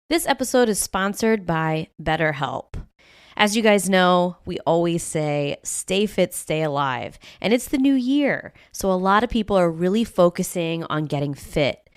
This episode is sponsored by BetterHelp. As you guys know, we always say, stay fit, stay alive. And it's the new year, so a lot of people are really focusing on getting fit.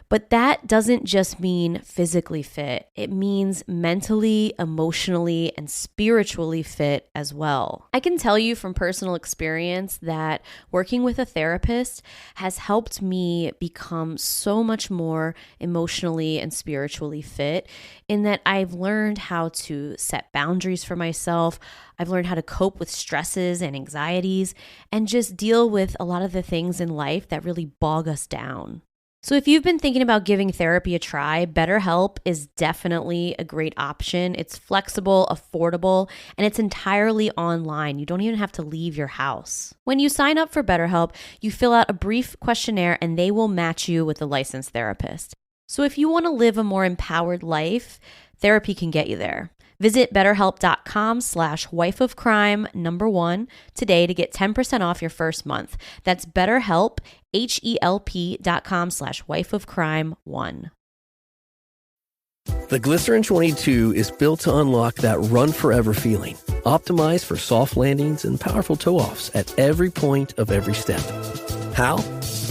But that doesn't just mean physically fit. It means mentally, emotionally, and spiritually fit as well. I can tell you from personal experience that working with a therapist has helped me become so much more emotionally and spiritually fit in that I've learned how to set boundaries for myself. I've learned how to cope with stresses and anxieties and just deal with a lot of the things in life that really bog us down. So if you've been thinking about giving therapy a try, BetterHelp is definitely a great option. It's flexible, affordable, and it's entirely online. You don't even have to leave your house. When you sign up for BetterHelp, you fill out a brief questionnaire and they will match you with a licensed therapist. So if you want to live a more empowered life, therapy can get you there. Visit betterhelp.com/wifeofcrime1 today to get 10% off your first month. That's BetterHelp, HELP.com/wifeofcrime1. The Glycerin 22 is built to unlock that run forever feeling, optimized for soft landings and powerful toe-offs at every point of every step. How?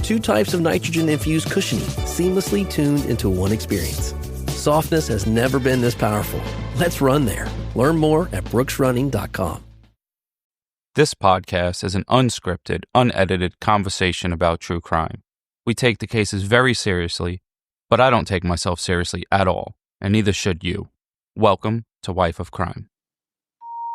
2 types of nitrogen-infused cushioning, seamlessly tuned into one experience. Softness has never been this powerful. Let's run there. Learn more at brooksrunning.com. This podcast is an unscripted, unedited conversation about true crime. We take the cases very seriously, but I don't take myself seriously at all, and neither should you. Welcome to Wife of Crime.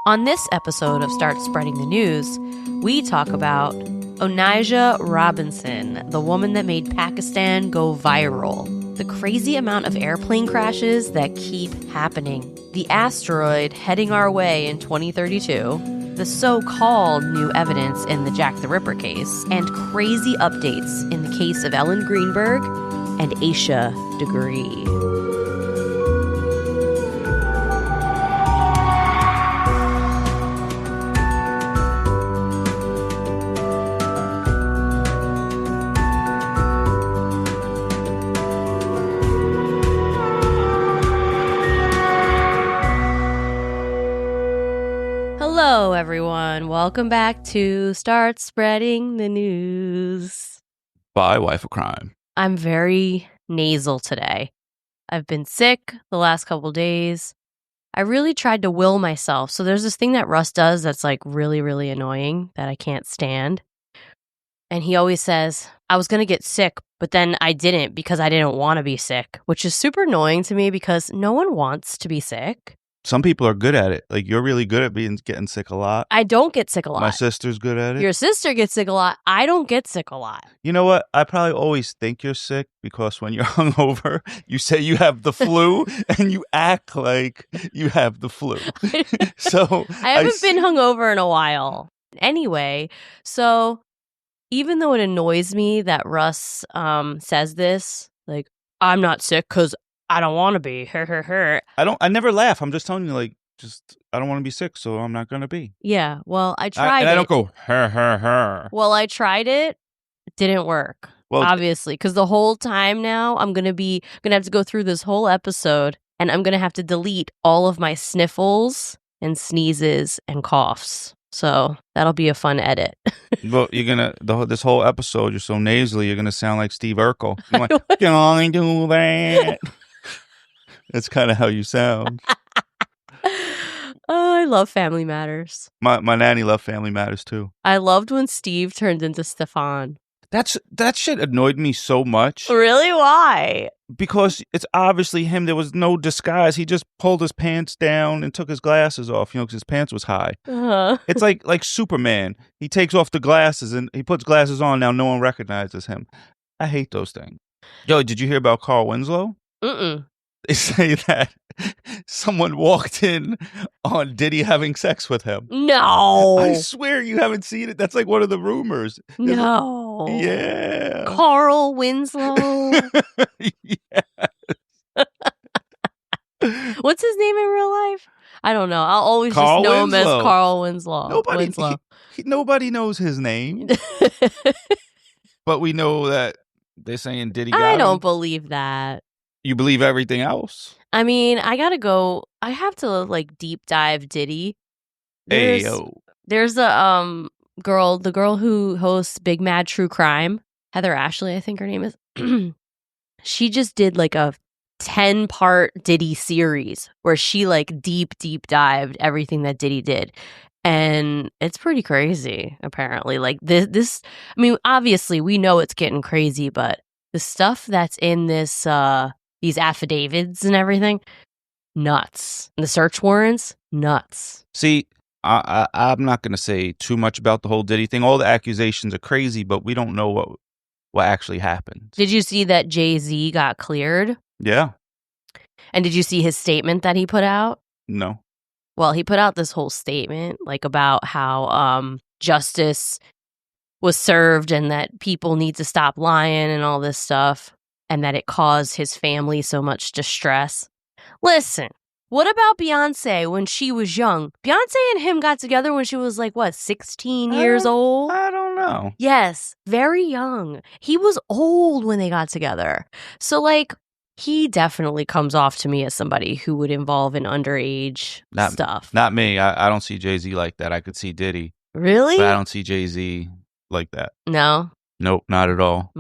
On this episode of Start Spreading the News, we talk about Onijah Robinson, the woman that made Pakistan go viral, the crazy amount of airplane crashes that keep happening, the asteroid heading our way in 2032, the so-called new evidence in the Jack the Ripper case, and crazy updates in the case of Ellen Greenberg and Asha Degree. Hello, everyone. Welcome back to Start Spreading the News. By Wife of Crime. I'm very nasal today. I've been sick the last couple days. I really tried to will myself. So there's this thing that Russ does that's like really, really annoying that I can't stand. And he always says, I was going to get sick, but then I didn't because I didn't want to be sick, which is super annoying to me because no one wants to be sick. Some people are good at it. Like, you're really good at getting sick a lot. I don't get sick a lot. My sister's good at it. Your sister gets sick a lot. I don't get sick a lot. You know what? I probably always think you're sick because when you're hungover, you say you have the flu and you act like you have the flu. So I haven't been hungover in a while. Anyway, so even though it annoys me that Russ says this, like, I'm not sick because I don't want to be. I never laugh. I'm just telling you, like, I don't want to be sick, so I'm not going to be. Yeah, well, I tried it. And I don't go, her. Well, I tried it. It didn't work, obviously, because the whole time now I'm going to have to go through this whole episode, and I'm going to have to delete all of my sniffles and sneezes and coughs. So that'll be a fun edit. Well, this whole episode, you're so nasally, you're going to sound like Steve Urkel. You're like, can I do that? That's kind of how you sound. Oh, I love Family Matters. My nanny loved Family Matters too. I loved when Steve turned into Stefan. That shit annoyed me so much. Really? Why? Because it's obviously him. There was no disguise. He just pulled his pants down and took his glasses off, because his pants was high. Uh-huh. It's like Superman. He takes off the glasses and he puts glasses on. Now no one recognizes him. I hate those things. Yo, did you hear about Carl Winslow? Mm-mm. They say that someone walked in on Diddy having sex with him. No. I swear you haven't seen it. That's like one of the rumors. No. Yeah. Carl Winslow. Yes. What's his name in real life? I don't know. I'll always just know him as Carl Winslow. Nobody knows his name. But we know that they're saying Diddy got I don't him. believe that. You believe everything else? I mean, I gotta go. I have to like deep dive Diddy. There's a girl, the girl who hosts Big Mad True Crime, Heather Ashley, I think her name is. She just did like a 10-part Diddy series where she like deep dived everything that Diddy did. And it's pretty crazy, apparently. Like this I mean, obviously we know it's getting crazy, but the stuff that's in this these affidavits and everything, nuts. And the search warrants, nuts. See, I'm not going to say too much about the whole Diddy thing. All the accusations are crazy, but we don't know what actually happened. Did you see that Jay-Z got cleared? Yeah. And did you see his statement that he put out? No. Well, he put out this whole statement like about how justice was served and that people need to stop lying and all this stuff, and that it caused his family so much distress. Listen, what about Beyonce when she was young? Beyonce and him got together when she was like, what, 16 years old? I don't know. Yes, very young. He was old when they got together. So, like, he definitely comes off to me as somebody who would involve in underage stuff. Not me. I don't see Jay-Z like that. I could see Diddy. Really? But I don't see Jay-Z like that. No? Nope, not at all.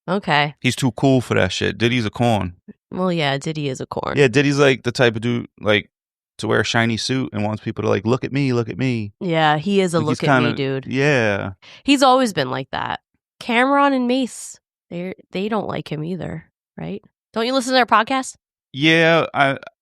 Okay. He's too cool for that shit. Diddy's a corn. Well, yeah, Diddy is a corn. Yeah, Diddy's like the type of dude like to wear a shiny suit and wants people to like, look at me, look at me. Yeah, he is a like look at me dude. Yeah. He's always been like that. Cameron and Mace, they don't like him either, right? Don't you listen to their podcast? Yeah,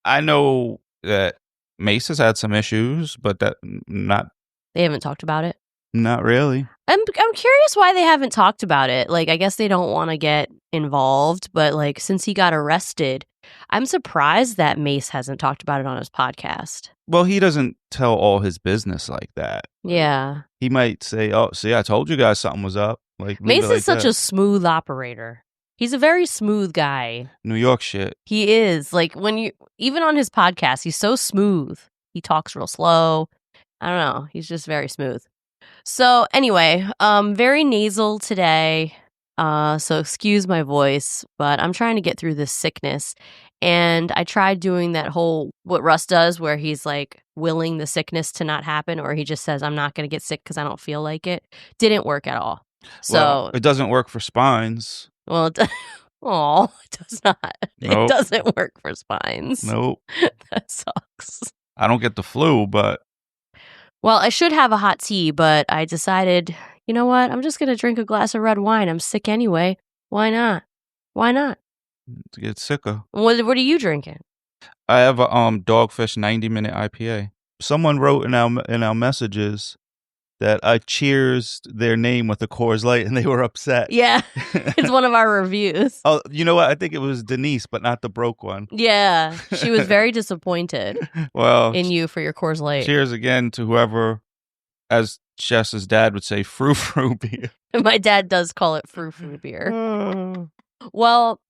I know that Mace has had some issues, but They haven't talked about it? Not really. I'm curious why they haven't talked about it. Like, I guess they don't want to get involved, but like since he got arrested, I'm surprised that Mace hasn't talked about it on his podcast. Well, he doesn't tell all his business like that. Yeah. He might say, "Oh, see, I told you guys something was up." Like Mace is such a smooth operator. He's a very smooth guy. New York shit. He is. Like even on his podcast, he's so smooth. He talks real slow. I don't know. He's just very smooth. So anyway, very nasal today. So excuse my voice, but I'm trying to get through this sickness. And I tried doing that whole, what Russ does, where he's like willing the sickness to not happen, or he just says, I'm not going to get sick because I don't feel like it. Didn't work at all. So it doesn't work for spines. Well, it does not. Nope. It doesn't work for spines. Nope. That sucks. I don't get the flu, but. Well, I should have a hot tea, but I decided, you know what? I'm just going to drink a glass of red wine. I'm sick anyway. Why not? Why not? To get sicker. What are you drinking? I have a Dogfish 90-minute IPA. Someone wrote in our messages that I cheers their name with a Coors Light, and they were upset. Yeah, it's one of our reviews. Oh, you know what? I think it was Denise, but not the broke one. Yeah, she was very disappointed in you for your Coors Light. Cheers again to whoever, as Jess's dad would say, frou-frou beer. My dad does call it frou-frou beer. Well,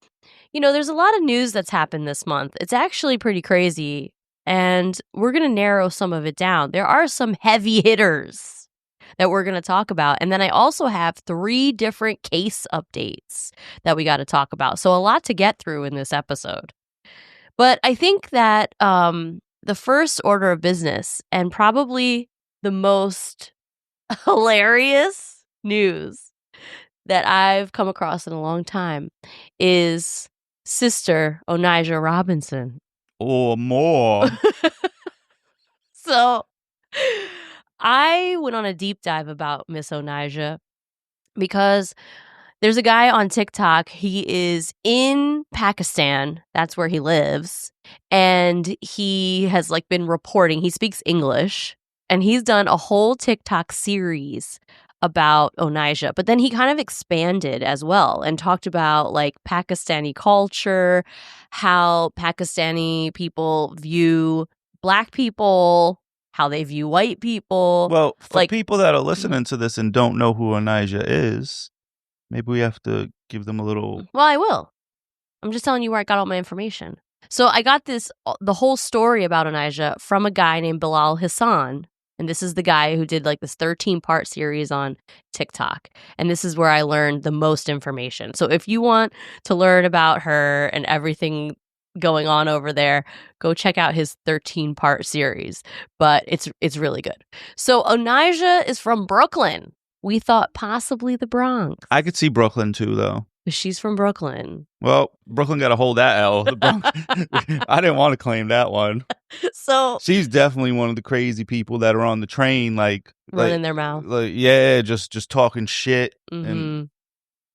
there's a lot of news that's happened this month. It's actually pretty crazy, and we're going to narrow some of it down. There are some heavy hitters that we're going to talk about. And then I also have 3 different case updates that we got to talk about. So a lot to get through in this episode. But I think that the first order of business and probably the most hilarious news that I've come across in a long time is Sister Onijah Robinson. Or more. So I went on a deep dive about Miss Onijah because there's a guy on TikTok. He is in Pakistan. That's where he lives. And he has been reporting. He speaks English. And he's done a whole TikTok series about Onijah. But then he kind of expanded as well and talked about Pakistani culture, how Pakistani people view Black people, how they view white people. Well, for people that are listening to this and don't know who Onijah is, maybe we have to give them a little... Well, I will. I'm just telling you where I got all my information. So I got the whole story about Onijah from a guy named Bilal Hassan. And this is the guy who did this 13-part series on TikTok. And this is where I learned the most information. So if you want to learn about her and everything going on over there, go check out his 13-part series. But it's really good. So Onijah is from Brooklyn. We thought possibly the Bronx. I could see Brooklyn too, though. She's from Brooklyn. Well, Brooklyn got to hold that L. The Bronx. I didn't want to claim that one. So she's definitely one of the crazy people that are on the train, running their mouth. Just talking shit. And,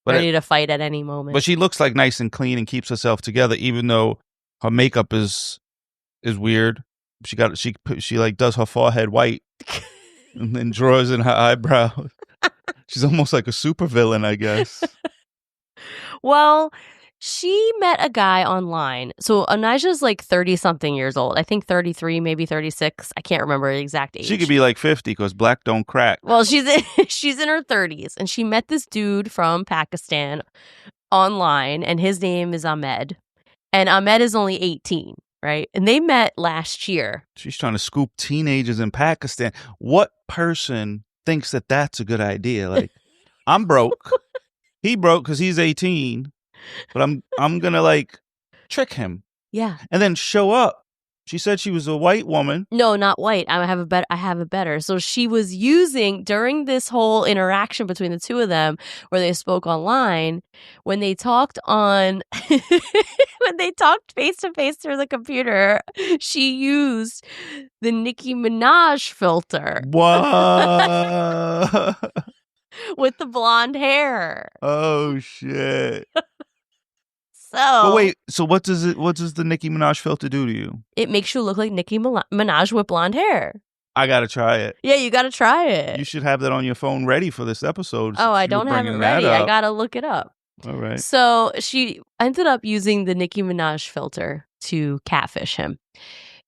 ready to fight at any moment. But she looks like nice and clean and keeps herself together, even though her makeup is weird. She like does her forehead white and then draws in her eyebrows. She's almost like a supervillain, I guess. Well, she met a guy online. So Onijah's like 30-something years old. I think 33, maybe 36. I can't remember the exact age. She could be like 50 because black don't crack. Well, she's in her 30s. And she met this dude from Pakistan online. And his name is Ahmed. And Ahmed is only 18, right? And they met last year. She's trying to scoop teenagers in Pakistan. What person thinks that that's a good idea? Like, I'm broke. He broke because he's 18, but I'm gonna like trick him. Yeah, and then show up. She said she was a white woman. No, not white. I have a better. So she was using during this whole interaction between the two of them, where they spoke online, when they talked when they talked face to face through the computer, she used the Nicki Minaj filter. What? With the blonde hair. Oh shit. But wait, so what does the Nicki Minaj filter do to you? It makes you look like Nicki Minaj with blonde hair. I gotta try it. Yeah, you gotta try it. You should have that on your phone ready for this episode. Oh, I don't have it ready. I gotta look it up. All right. So she ended up using the Nicki Minaj filter to catfish him.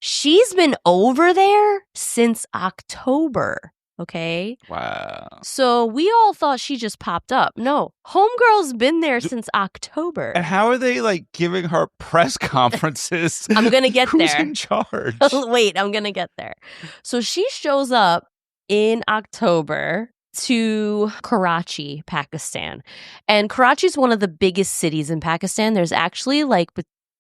She's been over there since October. Okay. Wow. So we all thought she just popped up. No, homegirl's been there since October. And how are they like giving her press conferences? I'm gonna get Who's there. in charge? Wait, I'm gonna get there. So she shows up in October to Karachi, Pakistan. And Karachi is one of the biggest cities in Pakistan. There's actually like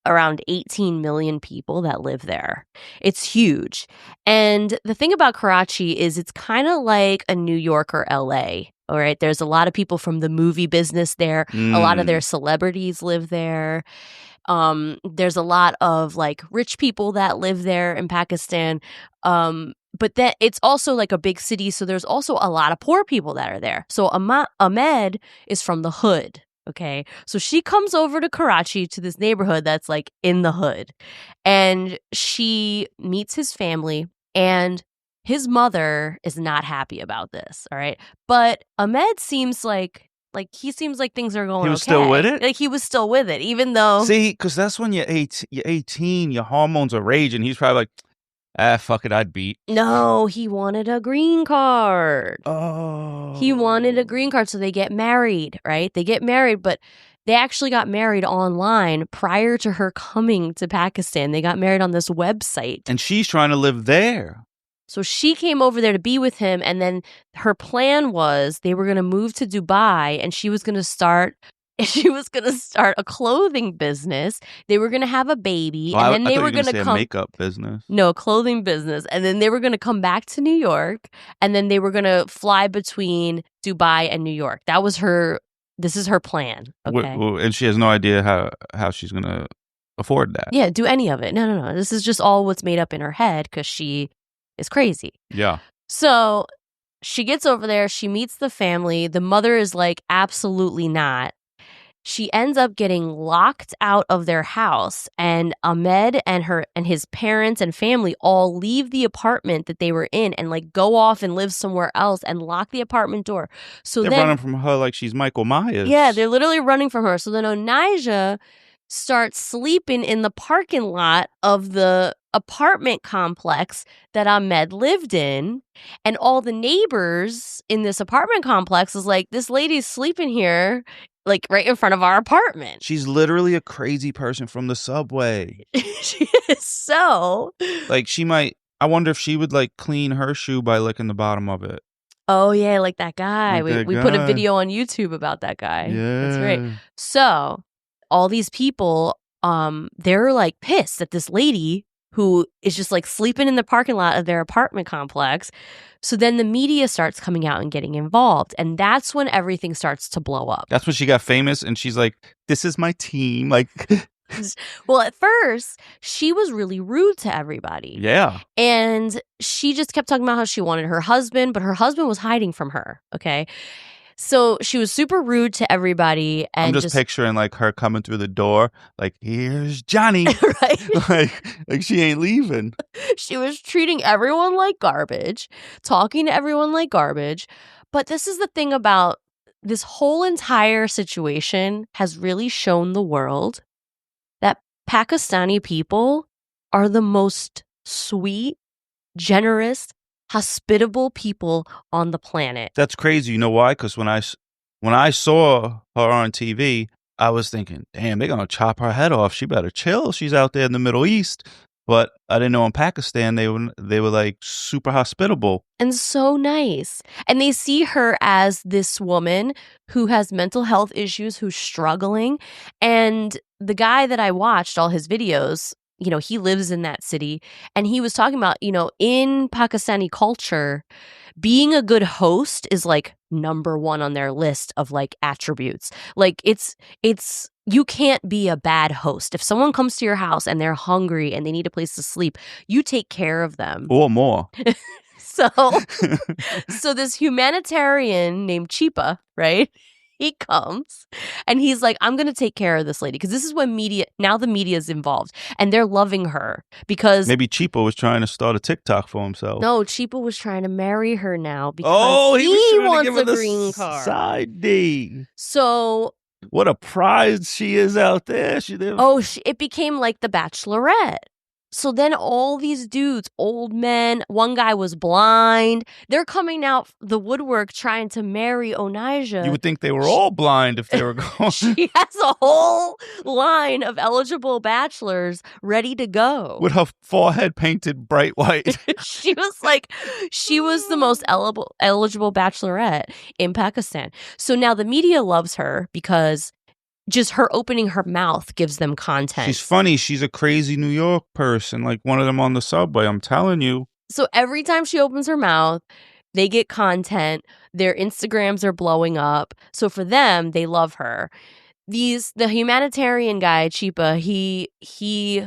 around 18 million people that live there. It's huge. And the thing about Karachi is it's kind of like a New York or LA. All right. There's a lot of people from the movie business there. A lot of their celebrities live there. There's a lot of like rich people that live there in Pakistan. But then it's also like a big city. So there's also a lot of poor people that are there. So Ahmed is from the hood. Okay, so she comes over to Karachi, to this neighborhood that's like in the hood, and she meets his family, and his mother is not happy about this. All right, but Ahmed seems like he seems like things are going. He was okay. still with it. Like he was still with it, even though. See, because that's when you're 18, your hormones are raging. He's probably like, fuck it, I'd beat. No, he wanted a green card. Oh. He wanted a green card, so they get married, right? They get married, but they actually got married online prior to her coming to Pakistan. They got married on this website. And she's trying to live there. So she came over there to be with him, and then her plan was they were going to move to Dubai, and she was going to start a clothing business. They were going to have a baby, and then they were going to come. A makeup business. No, clothing business, and then they were going to come back to New York, and then they were going to fly between Dubai and New York. That was her. This is her plan. Okay, and she has no idea how she's going to afford that. Yeah, do any of it. No. This is just all what's made up in her head because she is crazy. Yeah. So she gets over there. She meets the family. The mother is like, absolutely not. She ends up getting locked out of their house, and Ahmed and his parents and family all leave the apartment that they were in and like go off and live somewhere else and lock the apartment door. So they're running from her like she's Michael Myers. Yeah, they're literally running from her. So then Onijah starts sleeping in the parking lot of the apartment complex that Ahmed lived in, and all the neighbors in this apartment complex is like, this lady's sleeping here, like right in front of our apartment. She's literally a crazy person from the subway. She is so. Like I wonder if she would like clean her shoe by licking the bottom of it. Oh yeah, like that guy. Like we put a video on YouTube about that guy. Yeah. That's right. So all these people they're like pissed at this lady who is just like sleeping in the parking lot of their apartment complex. So then the media starts coming out and getting involved. And that's when everything starts to blow up. That's when she got famous, and she's like, this is my team. Like, well, at first, she was really rude to everybody. yeah. And she just kept talking about how she wanted her husband, but her husband was hiding from her. Okay. So she was super rude to everybody. And I'm just picturing like her coming through the door, like, here's Johnny. Right. like she ain't leaving. She was treating everyone like garbage, talking to everyone like garbage. But this is the thing about this whole entire situation has really shown the world that Pakistani people are the most sweet, generous, hospitable people on the planet. That's crazy. You know why? Because when I saw her on TV, I was thinking, damn, they're gonna chop her head off. She better chill. She's out there in the Middle East. But I didn't know in Pakistan they were like super hospitable and so nice. And they see her as this woman who has mental health issues, who's struggling. And the guy that I watched all his videos, you know, he lives in that city, and he was talking about, you know, in Pakistani culture, being a good host is like number one on their list of like attributes. Like it's you can't be a bad host. If someone comes to your house and they're hungry and they need a place to sleep, you take care of them. or more. So this humanitarian named Chipa, right? He comes and he's like, I'm going to take care of this lady, because this is when now the media is involved and they're loving her because maybe Chipa was trying to start a TikTok for himself. No, Chipa was trying to marry her now because he wants a green card. Side D. So what a prize she is out there. It became like the Bachelorette. So then all these dudes, old men, one guy was blind. They're coming out the woodwork trying to marry Onijah. You would think they were all blind if they were going. She has a whole line of eligible bachelors ready to go. With her forehead painted bright white. She was the most eligible bachelorette in Pakistan. So now the media loves her because just her opening her mouth gives them content. She's funny. She's a crazy New York person, like one of them on the subway. I'm telling you. So every time she opens her mouth, they get content. Their Instagrams are blowing up. So for them, they love her. The humanitarian guy, Chipa, he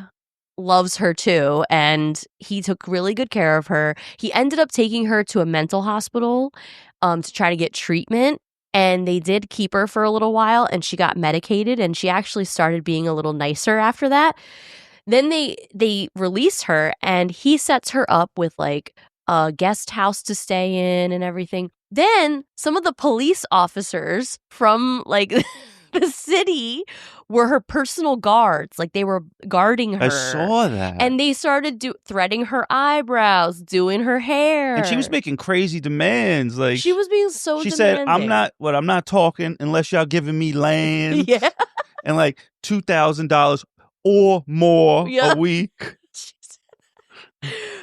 loves her too, and he took really good care of her. He ended up taking her to a mental hospital to try to get treatment. And they did keep her for a little while, and she got medicated, and she actually started being a little nicer after that. Then they released her, and he sets her up with like a guest house to stay in and everything. Then some of the police officers from like the city were her personal guards. Like they were guarding her. I saw that. And they started threading her eyebrows, doing her hair. And she was making crazy demands. Like she was being so she demanding. said, I'm not talking unless y'all giving me land. Yeah. And like $2,000 or more a week.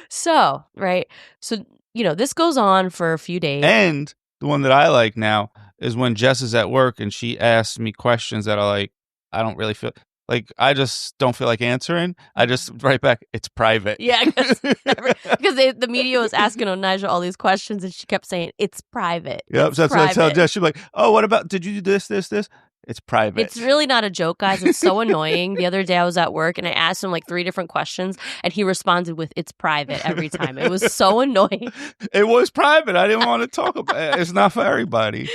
So, right. So, you know, this goes on for a few days. And the one that I like now is when Jess is at work and she asks me questions that are like, I don't really feel like, I just don't feel like answering. I just write back, it's private. Yeah, because the media was asking Onijah all these questions and she kept saying, it's private. Yep, so that's what I tell Jess. She'd be like, oh, what about, did you do this? It's private. It's really not a joke, guys. It's so annoying. The other day I was at work and I asked him like 3 different questions and he responded with, it's private every time. It was so annoying. It was private. I didn't want to talk about it. It's not for everybody.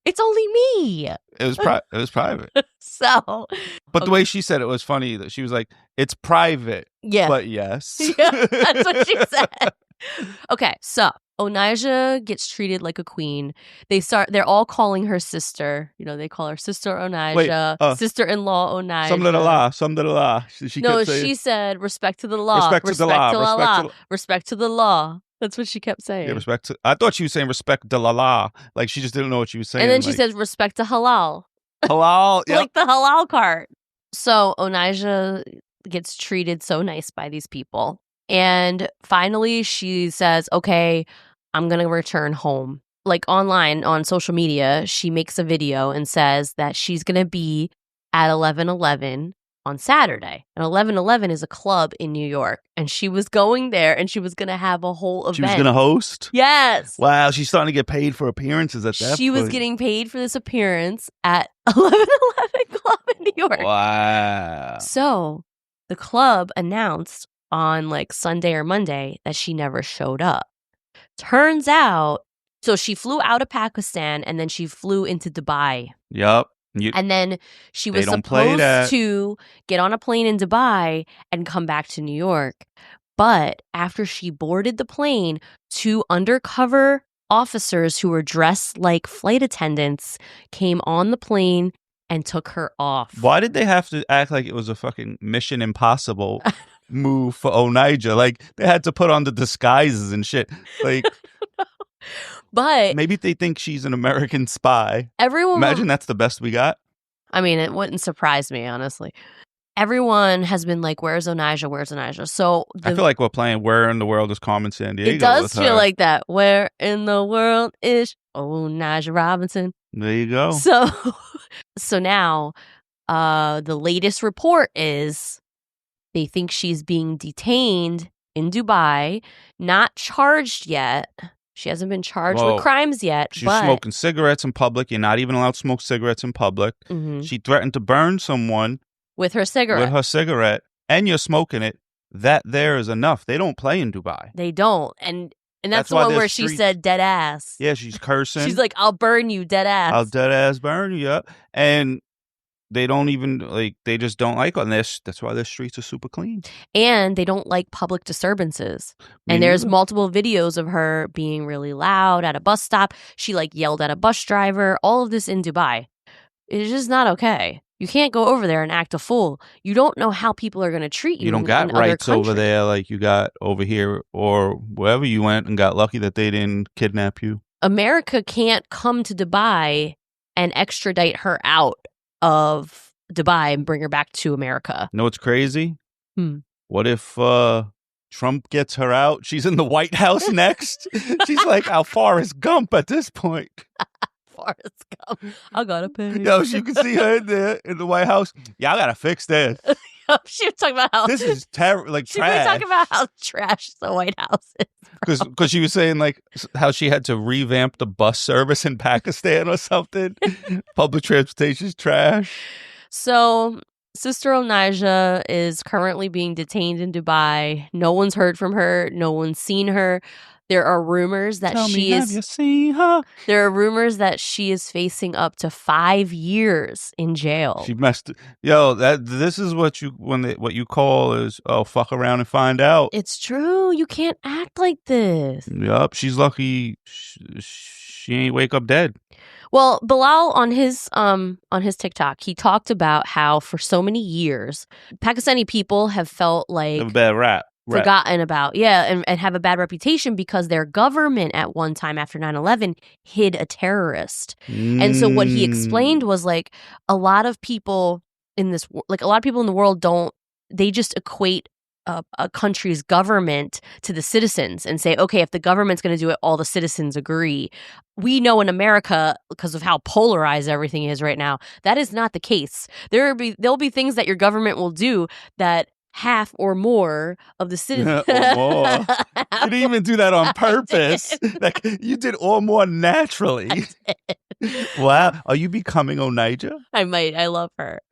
It's only me. It was private. So. But the way she said it was funny that she was like, it's private. Yeah. But yes. Yeah, that's what she said. Okay, so Onijah gets treated like a queen. They're all calling her sister. You know, they call her Sister Onijah, sister-in-law Onijah. Some to the law. She said, respect to the law. Respect to the law. Respect to the law. That's what she kept saying. Yeah, I thought she was saying respect to la la. Like she just didn't know what she was saying. And then she says respect to halal. Halal, yeah. Like the halal cart. So Onijah gets treated so nice by these people. And finally she says, okay, I'm going to return home. Like online on social media, she makes a video and says that she's going to be at 11:11 on Saturday. And 1111 is a club in New York. And she was going there and she was going to have a whole event. She was going to host? Yes. Wow, she's starting to get paid for appearances at that point. She was getting paid for this appearance at 1111 Club in New York. Wow. So the club announced on like Sunday or Monday that she never showed up. Turns out, so she flew out of Pakistan and then she flew into Dubai. Yep. And then she was supposed to get on a plane in Dubai and come back to New York. But after she boarded the plane, 2 undercover officers who were dressed like flight attendants came on the plane and took her off. Why did they have to act like it was a fucking Mission Impossible move for Onijah? Like, they had to put on the disguises and shit. Like, but maybe they think she's an American spy. Imagine that's the best we got. I mean, it wouldn't surprise me, honestly. Everyone has been like, where's Onijah? Where's Onijah? So I feel like we're playing Where in the World is Carmen Sandiego? It does feel like that. Where in the world is Onijah Robinson? There you go. So now the latest report is they think she's being detained in Dubai, not charged yet. She hasn't been charged with crimes yet. She's smoking cigarettes in public. You're not even allowed to smoke cigarettes in public. Mm-hmm. She threatened to burn someone with her cigarette. And you're smoking it. That there is enough. They don't play in Dubai. They don't. And that's the one where she said dead ass. Yeah, she's cursing. She's like, I'll burn you, dead ass. I'll dead ass burn you, yeah. And they don't even, like, they just don't like on this. That's why their streets are super clean. And they don't like public disturbances. And there's multiple videos of her being really loud at a bus stop. She, like, yelled at a bus driver. All of this in Dubai. It's just not okay. You can't go over there and act a fool. You don't know how people are going to treat you. You don't got rights over there like you got over here or wherever you went and got lucky that they didn't kidnap you. America can't come to Dubai and extradite her out of Dubai and bring her back to America. You know what's crazy? What if Trump gets her out? She's in the White House next. She's like our Forrest Gump at this point. Forrest Gump. I gotta pay. Yo, you can see her in there in the White House. Yeah, I gotta fix this. She was talking about how this is like she trash. was talking about how trash the White House is. Because she was saying like how she had to revamp the bus service in Pakistan or something. Public transportation's trash. So Sister Onijah is currently being detained in Dubai. No one's heard from her. No one's seen her. There are rumors that have you seen her? There are rumors that she is facing up to 5 years in jail. She messed. Yo, this is what you call is fuck around and find out. It's true. You can't act like this. Yup. She's lucky. She ain't wake up dead. Well, Bilal on his TikTok, he talked about how for so many years Pakistani people have felt like a bad rap. Forgotten about, and have a bad reputation because their government at one time after 9/11 hid a terrorist. And so what he explained was like a lot of people in the world they just equate a country's government to the citizens and say, okay, if the government's going to do it, all the citizens agree. We know in America, because of how polarized everything is right now, that is not the case. There'll be things that your government will do that half or more of the citizens. Or more. You didn't even do that on purpose. Like, you did or more naturally. Wow. Are you becoming Onijah? I might. I love her.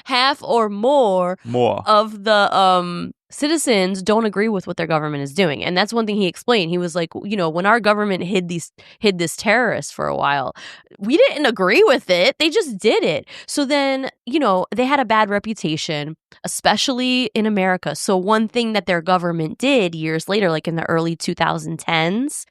Half or more of the citizens don't agree with what their government is doing. And that's one thing he explained. He was like, when our government hid this terrorist for a while, we didn't agree with it. They just did it. So then, they had a bad reputation, especially in America. So one thing that their government did years later, like in the early 2010s,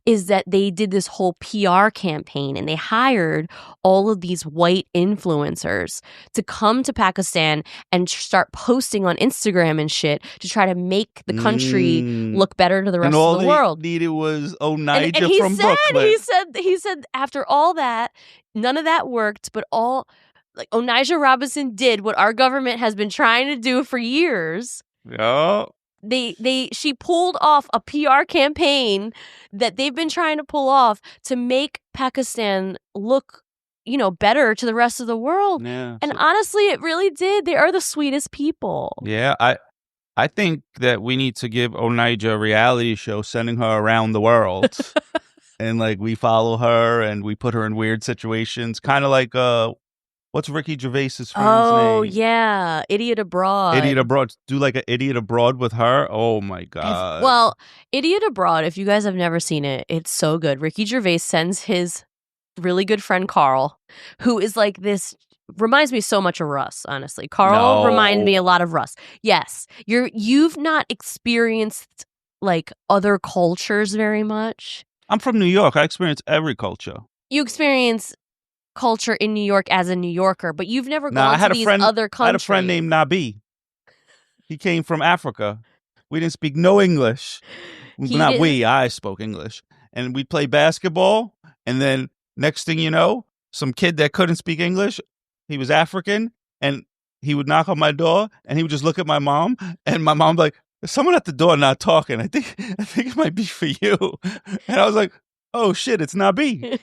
is that they did this whole PR campaign and they hired all of these white influencers to come to Pakistan and start posting on Instagram and shit to try to make the country look better to the rest of the world. All they needed was Onijah from Brooklyn. He said after all that, none of that worked, but Onijah Robinson did what our government has been trying to do for years. Yeah. She pulled off a PR campaign that they've been trying to pull off to make Pakistan look better to the rest of the world. Yeah. And honestly, it really did. They are the sweetest people. Yeah, I think that we need to give Onijah a reality show, sending her around the world. And like we follow her and we put her in weird situations. Kind of like what's Ricky Gervais's friend's name? Oh, yeah. Idiot Abroad. Idiot Abroad. Do like an Idiot Abroad with her. Oh my God. Well, Idiot Abroad, if you guys have never seen it, it's so good. Ricky Gervais sends his really good friend Carl, who is like this, reminds me so much of Russ, honestly. Carl reminded me a lot of Russ. Yes. You've not experienced like other cultures very much. I'm from New York. I experience every culture. You experience culture in New York as a New Yorker, but you've never gone to these other countries. I had a friend named Nabi. He came from Africa. We didn't speak no English. I spoke English. And we'd play basketball. And then next thing you know, some kid that couldn't speak English, he was African, and he would knock on my door, and he would just look at my mom, and my mom would be like, there's someone at the door not talking. I think it might be for you. And I was like, oh shit, it's Nabi.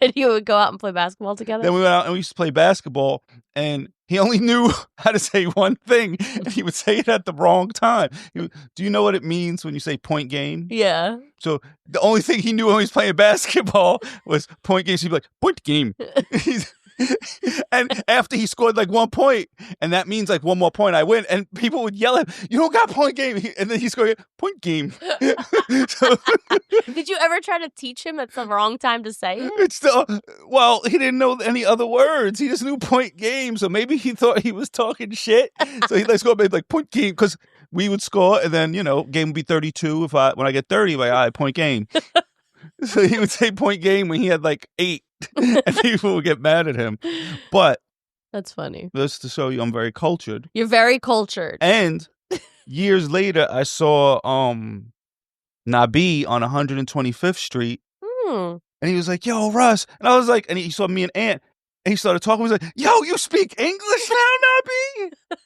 And you would go out and play basketball together? Then we went out and we used to play basketball, and he only knew how to say one thing, and he would say it at the wrong time. Do you know what it means when you say point game? Yeah. So the only thing he knew when he was playing basketball was point game. So he'd be like, point game. And after he scored like 1 point, and that means like one more point, I win. And people would yell at him, you don't got point game. And then he scored point game. So, did you ever try to teach him it's the wrong time to say it? It's still, well, he didn't know any other words. He just knew point game. So maybe he thought he was talking shit. So he let's go like point game, because we would score, and then game would be 32. When I get 30, like, all right, point game. So he would say point game when he had like 8. And people would get mad at him. But that's funny. Just to show you I'm very cultured. You're very cultured. And years later, I saw Nabi on 125th Street. And he was like, yo, Russ. And I was like, and he saw me and Aunt. And he started talking. He was like, yo, you speak English now, Nabi?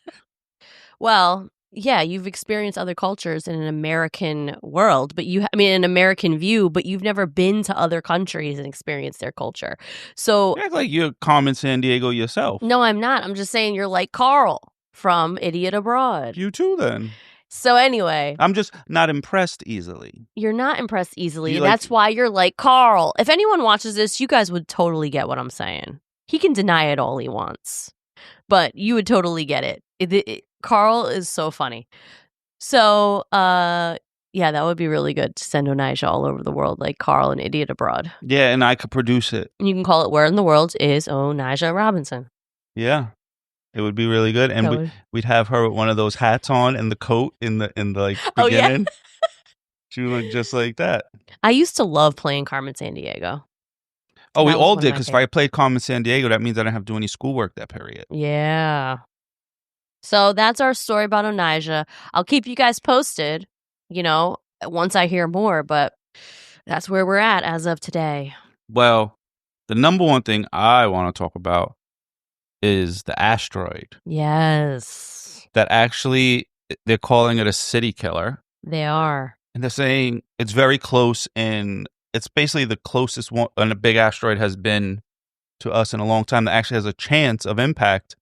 Well, yeah, you've experienced other cultures in an American world, but an American view, but you've never been to other countries and experienced their culture. So you act like you're Carmen Sandiego yourself. No, I'm not. I'm just saying you're like Carl from Idiot Abroad. You too, then. So anyway. I'm just not impressed easily. You're not impressed easily. That's why you're like Carl. If anyone watches this, you guys would totally get what I'm saying. He can deny it all he wants, but you would totally get it. Carl is so funny. So, yeah, that would be really good to send Onijah all over the world like Carl and Idiot Abroad. Yeah, and I could produce it. And you can call it Where in the World is Onijah Robinson. Yeah. It would be really good. And we'd have her with one of those hats on and the coat in the like beginning. Oh, yeah. She would look just like that. I used to love playing Carmen Sandiego. Oh, we all did, because if I played Carmen Sandiego, that means I didn't have to do any schoolwork that period. Yeah. So that's our story about Onijah. I'll keep you guys posted, once I hear more, but that's where we're at as of today. Well, the number one thing I want to talk about is the asteroid. Yes. That actually, they're calling it a city killer. They are. And they're saying it's very close, and it's basically the closest one, and a big asteroid has been to us in a long time that actually has a chance of impact.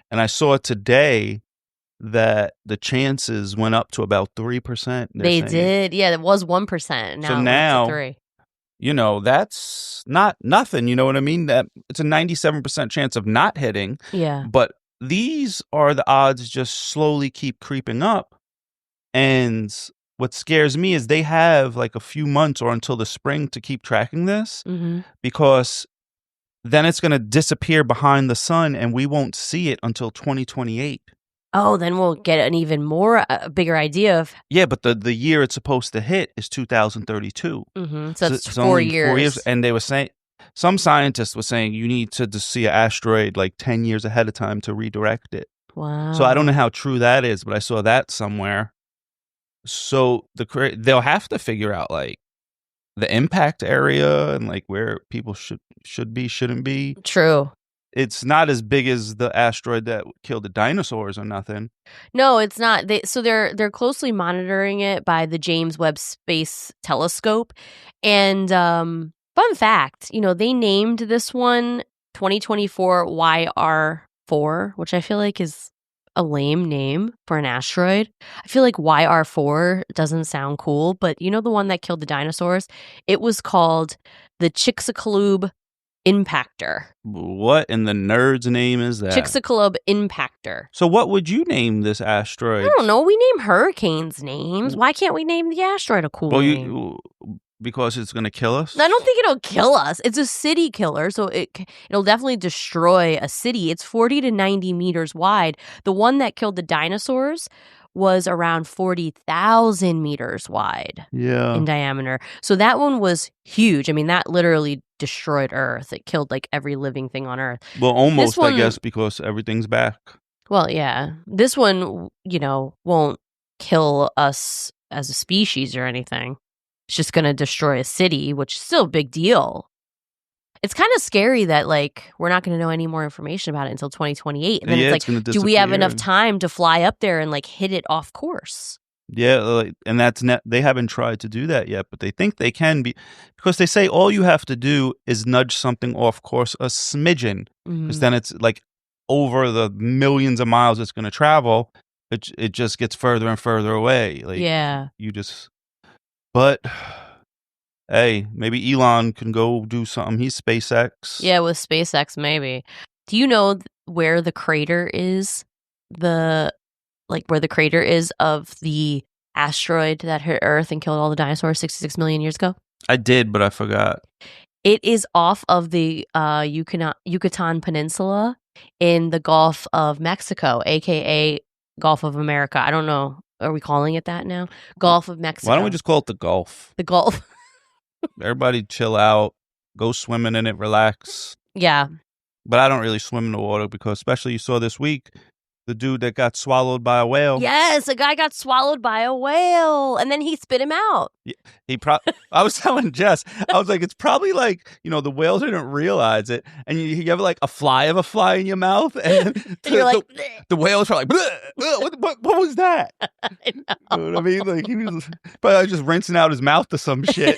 And I saw today that the chances went up to about 3%. They did. Yeah, it was 1%. Now it's 3%. That's not nothing. You know what I mean? That it's a 97% chance of not hitting. Yeah. But these are the odds just slowly keep creeping up. And what scares me is they have like a few months or until the spring to keep tracking this, because then it's going to disappear behind the sun and we won't see it until 2028. Oh, then we'll get an even bigger idea of... Yeah, but the year it's supposed to hit is 2032. So it's 4 years. 4 years. And they were saying, some scientists were saying you need to see an asteroid like 10 years ahead of time to redirect it. Wow. So I don't know how true that is, but I saw that somewhere. So they'll have to figure out like the impact area and like where people should be, shouldn't be. True. It's not as big as the asteroid that killed the dinosaurs or nothing. No, it's not. They're closely monitoring it by the James Webb Space Telescope. And fun fact, they named this one 2024 YR4, which I feel like is a lame name for an asteroid. I feel like YR4 doesn't sound cool, but you know the one that killed the dinosaurs? It was called the Chicxulub Impactor. What in the nerd's name is that? Chicxulub Impactor. So what would you name this asteroid? I don't know. We name hurricanes names. Why can't we name the asteroid a cool name? Because it's going to kill us? I don't think it'll kill us. It's a city killer, so it'll definitely destroy a city. It's 40 to 90 meters wide. The one that killed the dinosaurs was around 40,000 meters wide in diameter. So that one was huge. I mean, that literally destroyed Earth. It killed like every living thing on Earth. Well, almost, I guess, because everything's back. Well, yeah. This one, won't kill us as a species or anything. It's just going to destroy a city, which is still a big deal. It's kind of scary that, like, we're not going to know any more information about it until 2028. And then it's like, do we have enough time to fly up there and, like, hit it off course? Yeah, and they haven't tried to do that yet, but they think they can be, because they say all you have to do is nudge something off course a smidgen, because then it's, like, over the millions of miles it's going to travel, it just gets further and further away. Like, yeah. But, hey, maybe Elon can go do something. He's SpaceX. Yeah, with SpaceX, maybe. Do you know where the crater is? Where the crater is of the asteroid that hit Earth and killed all the dinosaurs 66 million years ago? I did, but I forgot. It is off of the Yucatan Peninsula in the Gulf of Mexico, a.k.a. Gulf of America. I don't know. Are we calling it that now? Gulf of Mexico. Why don't we just call it the Gulf? The Gulf. Everybody chill out. Go swimming in it. Relax. Yeah. But I don't really swim in the water because, especially you saw this week, the dude that got swallowed by a whale. Yes, a guy got swallowed by a whale, and then he spit him out. I was telling Jess, I was like, it's probably like, the whale didn't realize it, and you have like a fly of a fly in your mouth, and, and you're like, the whale's probably like, what was that? I know. You know what I mean? Like, he was probably just rinsing out his mouth to some shit.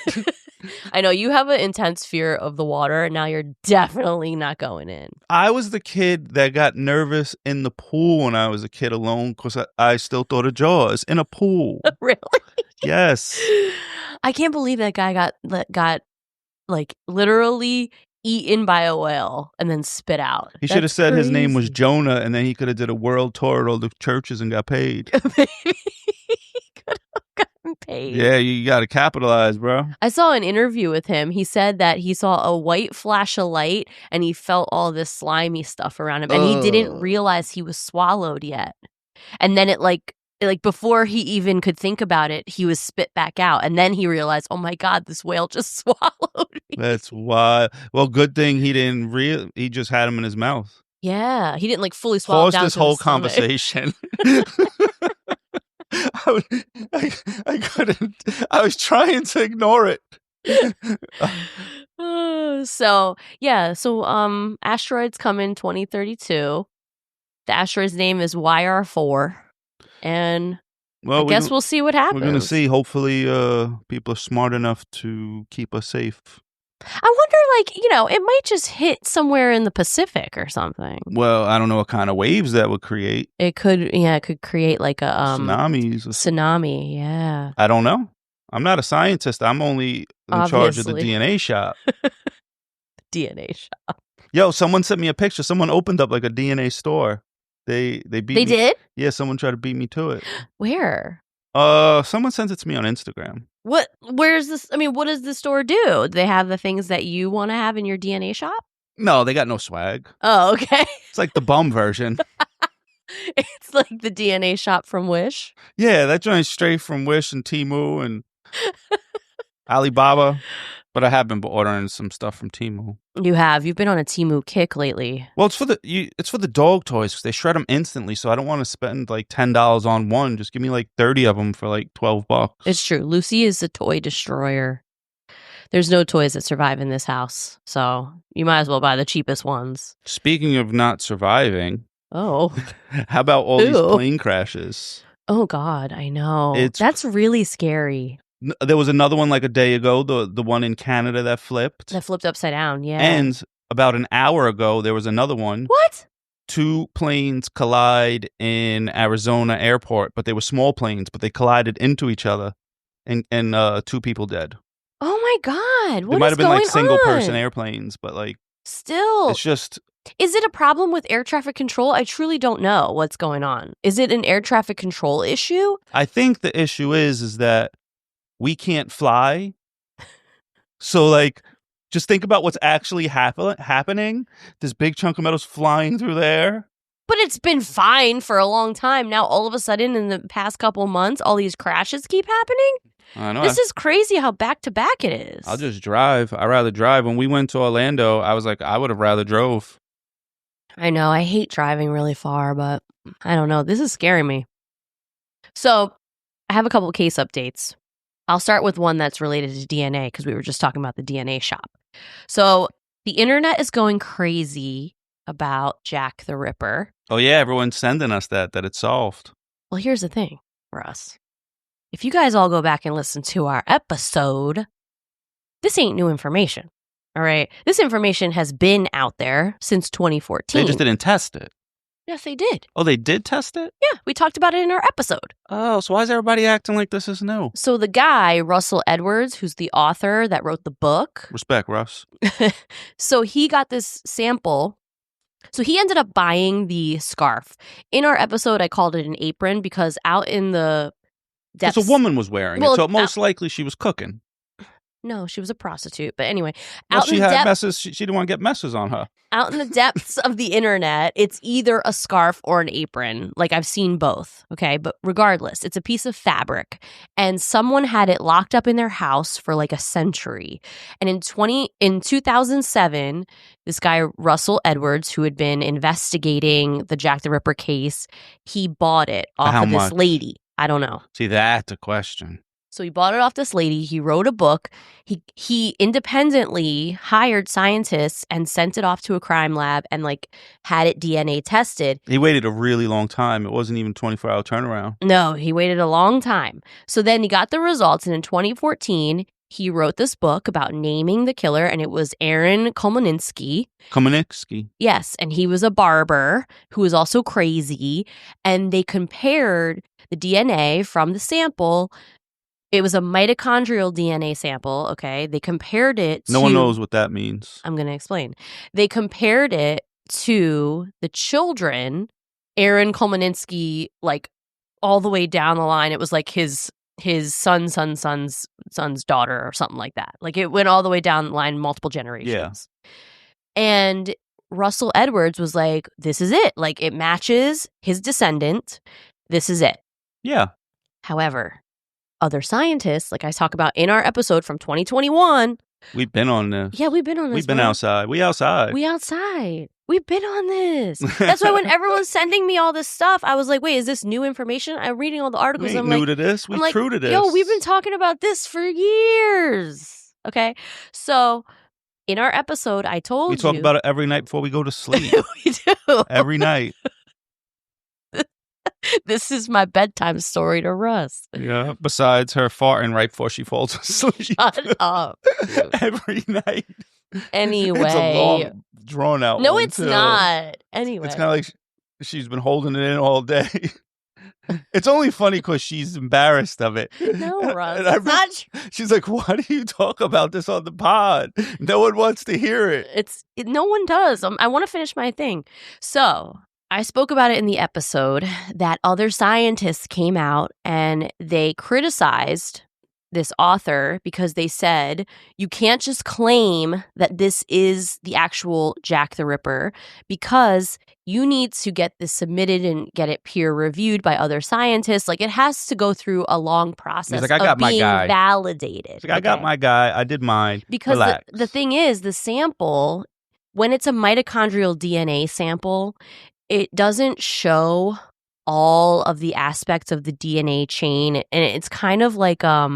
I know, you have an intense fear of the water, and now you're definitely not going in. I was the kid that got nervous in the pool when I was a kid alone because I still thought of Jaws in a pool. Really? Yes. I can't believe that guy got like literally eaten by a whale and then spit out. He should have said his name was Jonah, and then he could have did a world tour at all the churches and got paid. Maybe he could have gotten paid. Yeah, you got to capitalize, bro. I saw an interview with him. He said that he saw a white flash of light and he felt all this slimy stuff around him, and he didn't realize he was swallowed yet. And then it like before he even could think about it, he was spit back out. And then he realized, oh my God, this whale just swallowed me. That's wild. Well, good thing he didn't he just had him in his mouth. Yeah, he didn't like fully swallow down this whole conversation. I couldn't. I was trying to ignore it. So asteroids come in 2032. The asteroid's name is YR4. And I guess we'll see what happens. We're going to see. Hopefully, people are smart enough to keep us safe. I wonder, it might just hit somewhere in the Pacific or something. Well, I don't know what kind of waves that would create. It could create like a tsunami. Yeah. I don't know. I'm not a scientist. I'm only in charge of the DNA shop. DNA shop. Yo, someone sent me a picture. Someone opened up like a DNA store. They beat me. They did? Yeah, someone tried to beat me to it. Where? Someone sent it to me on Instagram. Where's this? I mean, what does the store do? Do they have the things that you want to have in your DNA shop? No, they got no swag. Oh, okay. It's like the bum version. It's like the DNA shop from Wish. Yeah, that joint's straight from Wish and Temu and Alibaba. But I have been ordering some stuff from Temu. You have. You've been on a Temu kick lately. Well, it's for the dog toys because they shred them instantly. So I don't want to spend like $10 on one. Just give me like 30 of them for like $12. It's true. Lucy is a toy destroyer. There's no toys that survive in this house, so you might as well buy the cheapest ones. Speaking of not surviving, how about all these plane crashes? Oh God, I know. That's really scary. There was another one like a day ago, the one in Canada that flipped. That flipped upside down, yeah. And about an hour ago, there was another one. What? 2 planes collide in Arizona airport, but they were small planes, but they collided into each other, and 2 people dead. Oh my God. What They might is have been going like single-person on? airplanes, but like Still. it's just Is it a problem with air traffic control? I truly don't know what's going on. Is it an air traffic control issue? I think the issue is that we can't fly. So like just think about what's actually happening. This big chunk of metal's flying through the air. But it's been fine for a long time. Now, all of a sudden, in the past couple months, all these crashes keep happening? I know. This is crazy how back-to-back it is. I'll just drive. I'd rather drive. When we went to Orlando, I was like, I would have rather drove. I know. I hate driving really far, but I don't know. This is scaring me. So, I have a couple of case updates. I'll start with one that's related to DNA because we were just talking about the DNA shop. So, the internet is going crazy about Jack the Ripper. Oh, yeah. Everyone's sending us that it's solved. Well, here's the thing for us. If you guys all go back and listen to our episode, this ain't new information. All right. This information has been out there since 2014. They just didn't test it. Yes, they did. Oh, they did test it? Yeah, we talked about it in our episode. Oh, so why is everybody acting like this is new? So the guy, Russell Edwards, who's the author that wrote the book. Respect, Russ. So he got this sample. So he ended up buying the scarf. In our episode, I called it an apron because out in the depths. Because a woman was wearing it, so most likely she was cooking. No, she was a prostitute. But anyway, Well, out she in the had messes. She didn't want to get messes on her. Out in the depths of the internet, it's either a scarf or an apron. Like, I've seen both, okay? But regardless, it's a piece of fabric. And someone had it locked up in their house for like a century. And in 2007, this guy, Russell Edwards, who had been investigating the Jack the Ripper case, he bought it off of this lady. I don't know. See, that's a question. So he bought it off this lady. He wrote a book. He independently hired scientists and sent it off to a crime lab and like had it DNA tested. He waited a really long time. It wasn't even 24-hour turnaround. No, he waited a long time. So then he got the results, and in 2014, he wrote this book about naming the killer, and it was Aaron Kolmaninski. Kolmaninski. Yes, and he was a barber who was also crazy, and they compared the DNA from the sample. It was a mitochondrial DNA sample, okay? They compared it to... No one knows what that means. I'm going to explain. They compared it to the children, Aaron Kolmaninski, like, all the way down the line. It was like his son's daughter or something like that. Like, it went all the way down the line, multiple generations. Yeah. And Russell Edwards was like, this is it. Like, it matches his descendant. This is it. Yeah. However... other scientists, like I talk about in our episode from 2021. We've been on this. Yeah, we've been on this. We've been outside. We outside. We've been on this. That's why when everyone's sending me all this stuff, I was like, wait, is this new information? I'm reading all the articles. We ain't new to this. We're true to this. Yo, we've been talking about this for years. Okay. So in our episode, I told you. We talk about it every night before we go to sleep. We do. Every night. This is my bedtime story to Russ. Yeah. Besides her farting right before she falls asleep. Shut up. Every night. Anyway. It's a long, drawn out No, one, it's too. not. Anyway. It's kind of like she's been holding it in all day. It's only funny because she's embarrassed of it. No, Russ. It's not true. She's like, why do you talk about this on the pod? No one wants to hear it. No one does. I want to finish my thing. So... I spoke about it in the episode that other scientists came out and they criticized this author because they said, you can't just claim that this is the actual Jack the Ripper because you need to get this submitted and get it peer reviewed by other scientists. Like, it has to go through a long process like, I got of being my guy. Validated. Like, I got my guy. I did mine. Because the thing is, the sample, when it's a mitochondrial DNA sample, it doesn't show all of the aspects of the DNA chain. And it's kind of like, I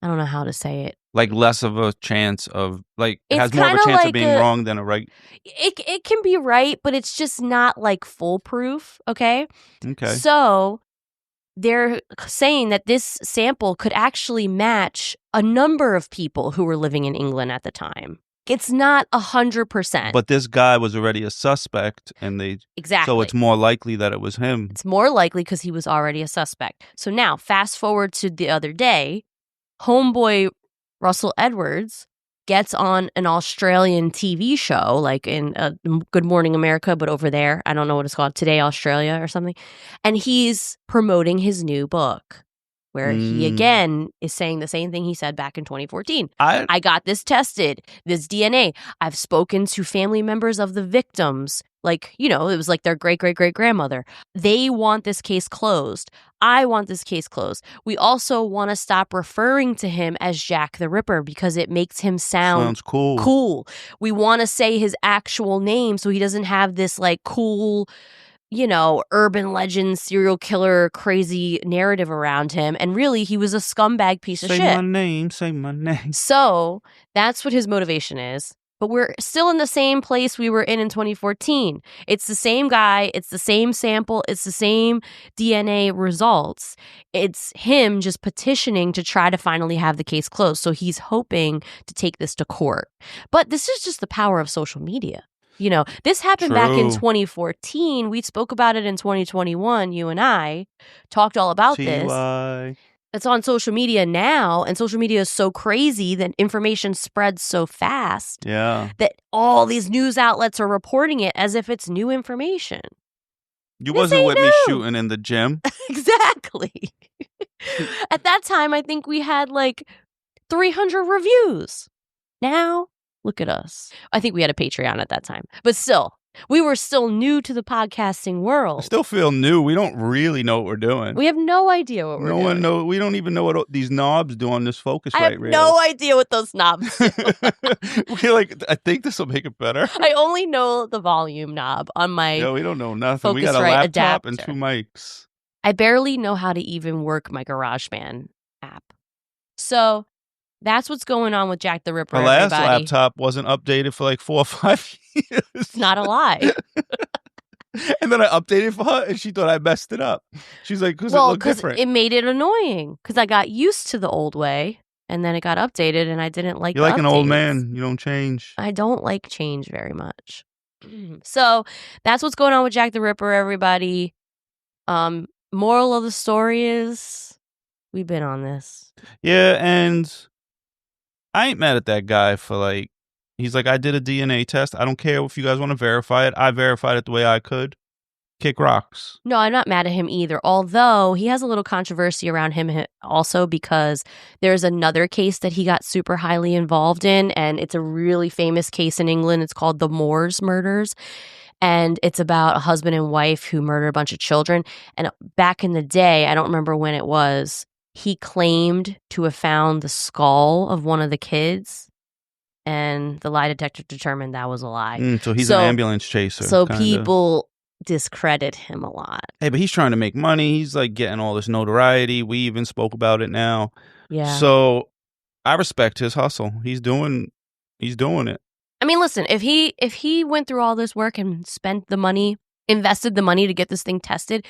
don't know how to say it. Like less of a chance of, like, it has more of a chance of being wrong than a right. It can be right, but it's just not like foolproof. Okay. Okay. So they're saying that this sample could actually match a number of people who were living in England at the time. It's not 100%. But this guy was already a suspect, and Exactly. so it's more likely that it was him. It's more likely because he was already a suspect. So now, fast forward to the other day, homeboy Russell Edwards gets on an Australian TV show, like in Good Morning America, but over there. I don't know what it's called, Today Australia or something. And he's promoting his new book, where he again is saying the same thing he said back in 2014. I got this tested, this DNA. I've spoken to family members of the victims. Like, it was like their great-great-great-grandmother. They want this case closed. I want this case closed. We also want to stop referring to him as Jack the Ripper because it makes him sounds cool. We want to say his actual name so he doesn't have this like cool, urban legend, serial killer, crazy narrative around him. And really, he was a scumbag piece of shit. Say my name. So that's what his motivation is. But we're still in the same place we were in 2014. It's the same guy. It's the same sample. It's the same DNA results. It's him just petitioning to try to finally have the case closed. So he's hoping to take this to court. But this is just the power of social media. This happened back in 2014. We spoke about it in 2021. You and I talked all about this. It's on social media now, and social media is so crazy that information spreads so fast that all these news outlets are reporting it as if it's new information. You wasn't with me shooting in the gym. Exactly. At that time, I think we had like 300 reviews. Now, look at us. I think we had a Patreon at that time. But still, we were still new to the podcasting world. I still feel new. We don't really know what we're doing. We have no idea what we're doing. No one knows. We don't even know what these knobs do on this Focusrite. I have no idea what those knobs do. I think this will make it better. I only know the volume knob on my we don't know nothing. Focusrite we got a laptop adapter. And 2 mics. I barely know how to even work my GarageBand app. So that's what's going on with Jack the Ripper, The last everybody. laptop wasn't updated for like 4 or 5 years. It's not a lie. And then I updated for her, and she thought I messed it up. She's like, because it looked different. It made it annoying, because I got used to the old way, and then it got updated, and I didn't like You're like an old updates. man. You don't change. I don't like change very much. So that's what's going on with Jack the Ripper, everybody. Moral of the story is we've been on this. Yeah, and I ain't mad at that guy for he's like, I did a DNA test. I don't care if you guys want to verify it. I verified it the way I could. Kick rocks. No, I'm not mad at him either. Although he has a little controversy around him also because there's another case that he got super highly involved in. And it's a really famous case in England. It's called the Moors murders. And it's about a husband and wife who murdered a bunch of children. And back in the day, I don't remember when it was, he claimed to have found the skull of one of the kids, and the lie detector determined that was a lie. So he's an ambulance chaser. So people discredit him a lot. Hey, but he's trying to make money. He's getting all this notoriety. We even spoke about it now. Yeah. So I respect his hustle. He's doing it. I mean, listen, if he went through all this work and spent the money, invested the money to get this thing tested,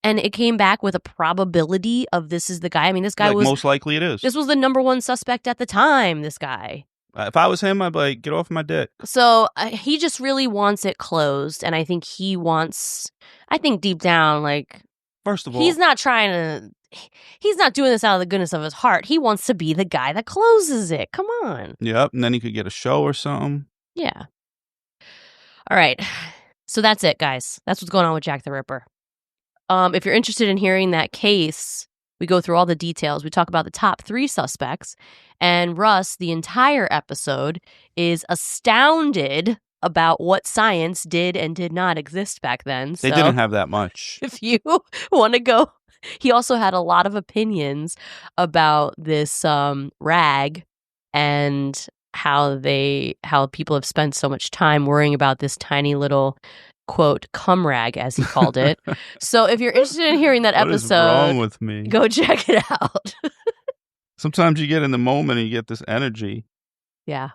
and it came back with a probability of this is the guy. I mean, this guy was... most likely it is. This was the number one suspect at the time, this guy. If I was him, I'd be like, get off my dick. So he just really wants it closed. And I think deep down, first of all, he's not doing this out of the goodness of his heart. He wants to be the guy that closes it. Come on. Yep. And then he could get a show or something. Yeah. All right. So that's it, guys. That's what's going on with Jack the Ripper. If you're interested in hearing that case, we go through all the details. We talk about the top 3 suspects. And Russ, the entire episode, is astounded about what science did and did not exist back then. They didn't have that much. If you want to go, he also had a lot of opinions about this rag and how people have spent so much time worrying about this tiny little, quote, cum rag, as he called it. So if you're interested in hearing that episode, what is wrong with me? Go check it out. Sometimes you get in the moment and you get this energy. Yeah.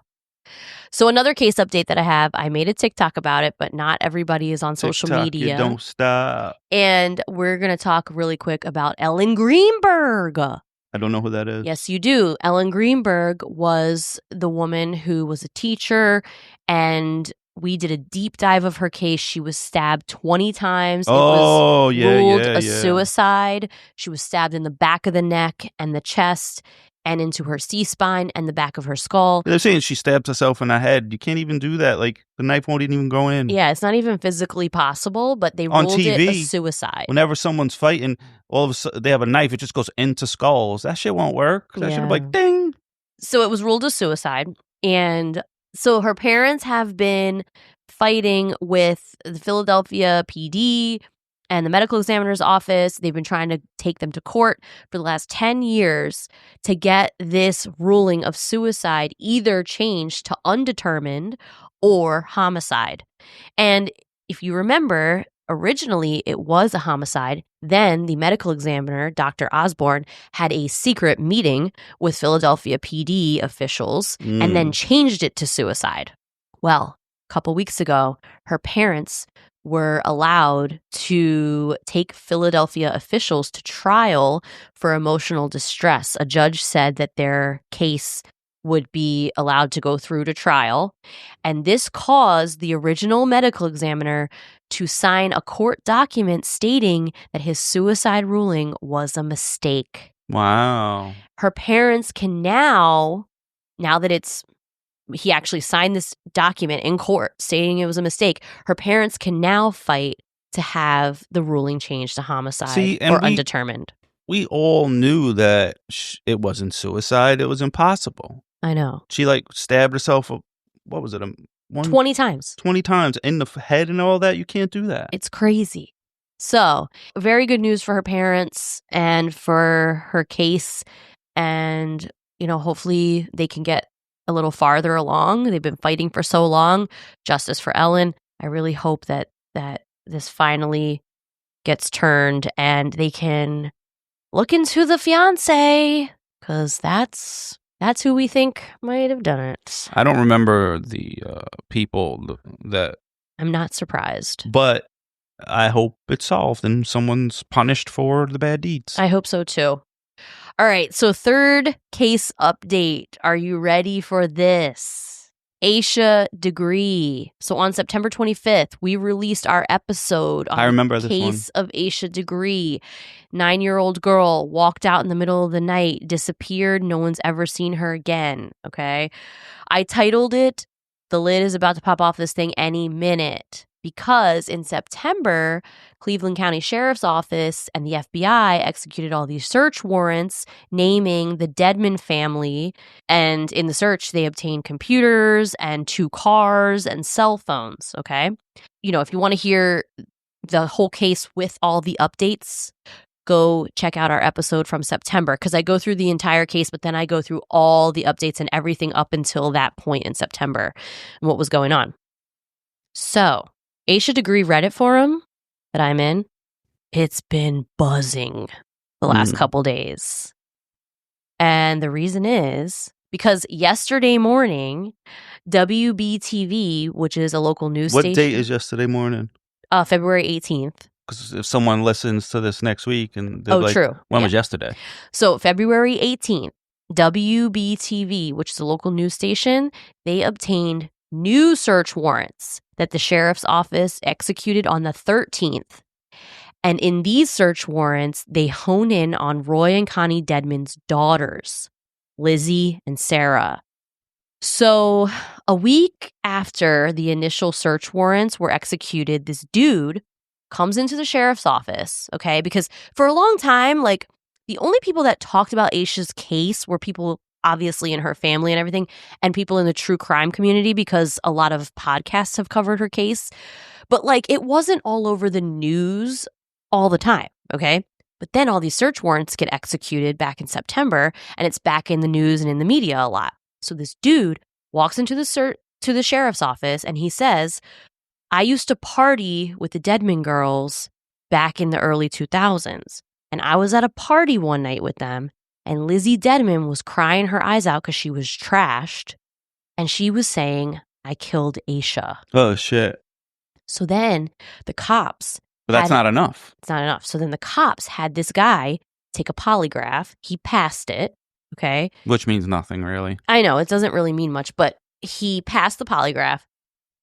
So another case update that I have, I made a TikTok about it, but not everybody is on social media. You don't stop. And we're going to talk really quick about Ellen Greenberg. I don't know who that is. Yes, you do. Ellen Greenberg was the woman who was a teacher, and we did a deep dive of her case. She was stabbed 20 times. It was ruled a suicide. She was stabbed in the back of the neck and the chest and into her C-spine and the back of her skull. They're saying she stabbed herself in the head. You can't even do that. Like, the knife won't even go in. Yeah, it's not even physically possible, but they On ruled TV, it a suicide. Whenever someone's fighting, all of a sudden they have a knife, it just goes into skulls. That shit won't work. That shit will be like, ding. So it was ruled a suicide. And so her parents have been fighting with the Philadelphia PD and the medical examiner's office. They've been trying to take them to court for the last 10 years to get this ruling of suicide either changed to undetermined or homicide. And if you remember, originally it was a homicide. Then the medical examiner, Dr. Osborne, had a secret meeting with Philadelphia PD officials and then changed it to suicide. Well, a couple weeks ago, her parents were allowed to take Philadelphia officials to trial for emotional distress. A judge said that their case would be allowed to go through to trial. And this caused the original medical examiner to sign a court document stating that his suicide ruling was a mistake. Wow. Her parents can now that he actually signed this document in court stating it was a mistake, her parents can now fight to have the ruling changed to homicide or undetermined. We all knew that it wasn't suicide. It was impossible. I know. She stabbed herself, what was it? 20 times. 20 times in the head and all that. You can't do that. It's crazy. So, very good news for her parents and for her case. And, hopefully they can get a little farther along. They've been fighting for so long. Justice for Ellen. I really hope that this finally gets turned and they can look into the fiance, because that's who we think might have done it. I don't remember the people that... I'm not surprised. But I hope it's solved and someone's punished for the bad deeds. I hope so too. All right, so third case update. Are you ready for this? Asha Degree. So on September 25th, we released our episode on the case of Asha Degree. 9-year-old girl walked out in the middle of the night, disappeared. No one's ever seen her again, okay? I titled it, "The lid is about to pop off this thing any minute," because in September, Cleveland County Sheriff's Office and the FBI executed all these search warrants naming the Dedman family. And in the search, they obtained computers and 2 cars and cell phones, okay? If you want to hear the whole case with all the updates, go check out our episode from September, because I go through the entire case, but then I go through all the updates and everything up until that point in September and what was going on. So, Asha Degree Reddit forum that I'm in, it's been buzzing the last couple days. And the reason is because yesterday morning, WBTV, which is a local news station. What date is yesterday morning? February 18th. Because if someone listens to this next week and true. When was yesterday? So February 18th, WBTV, which is a local news station, they obtained new search warrants that the sheriff's office executed on the 13th. And in these search warrants, they hone in on Roy and Connie Dedman's daughters, Lizzie and Sarah. So a week after the initial search warrants were executed, this dude comes into the sheriff's office, okay? Because for a long time, the only people that talked about Asha's case were people obviously in her family and everything, and people in the true crime community, because a lot of podcasts have covered her case. But it wasn't all over the news all the time, okay? But then all these search warrants get executed back in September, and it's back in the news and in the media a lot. So this dude walks into the sheriff's office and he says, "I used to party with the Dedman girls back in the early 2000s, and I was at a party one night with them, and Lizzie Dedman was crying her eyes out because she was trashed, and she was saying, 'I killed Asha.'" Oh, shit. So then the cops... But that's not enough. It's not enough. So then the cops had this guy take a polygraph. He passed it. Okay. Which means nothing, really. I know it doesn't really mean much, but he passed the polygraph.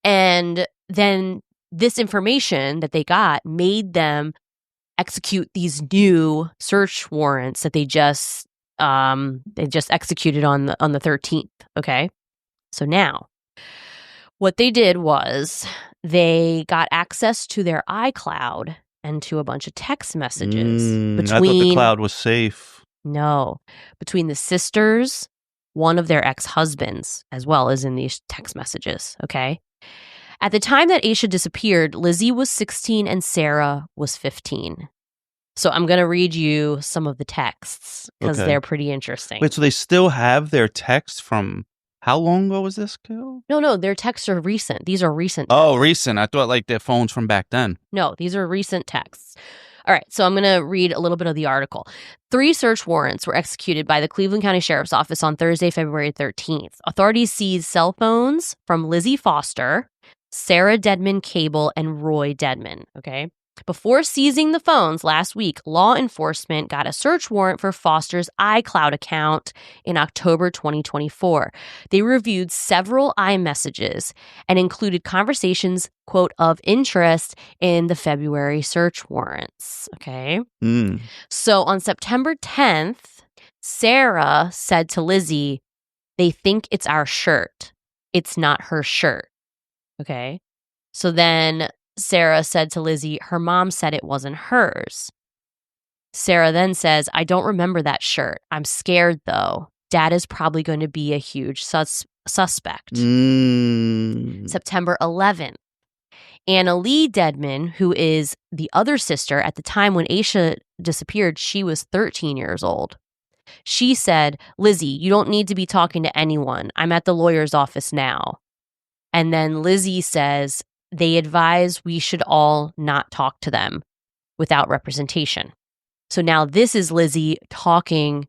And then this information that they got made them execute these new search warrants that they just executed on the 13th. Okay. So now what they did was they got access to their iCloud and to a bunch of text messages I thought the cloud was safe. No, between the sisters, one of their ex-husbands, as well as in these text messages, okay? At the time that Asha disappeared, Lizzie was 16 and Sarah was 15. So I'm going to read you some of the texts because Okay. they're pretty interesting. Wait, so they still have their texts from how long ago was this kill? No, their texts are recent. These are recent texts. Oh, recent. I thought like their phones from back then. No, these are recent texts. All right, so I'm going to read a little bit of the article. 3 search warrants were executed by the Cleveland County Sheriff's Office on Thursday, February 13th. Authorities seized cell phones from Lizzie Foster, Sarah Dedman Cable, and Roy Dedman, okay? Before seizing the phones last week, law enforcement got a search warrant for Foster's iCloud account in October 2024. They reviewed several iMessages and included conversations, quote, of interest in the February search warrants, okay? So on September 10th, Sarah said to Lizzie, "They think it's our shirt. It's not her shirt," okay? So then Sarah said to Lizzie, her mom said it wasn't hers. Sarah then says, "I don't remember that shirt. I'm scared, though. Dad is probably going to be a huge suspect." September 11th. Anna Lee Dedman, who is the other sister, at the time when Asha disappeared, she was 13 years old. She said, "Lizzie, you don't need to be talking to anyone. I'm at the lawyer's office now." And then Lizzie says, "They advise we should all not talk to them without representation." So now this is Lizzie talking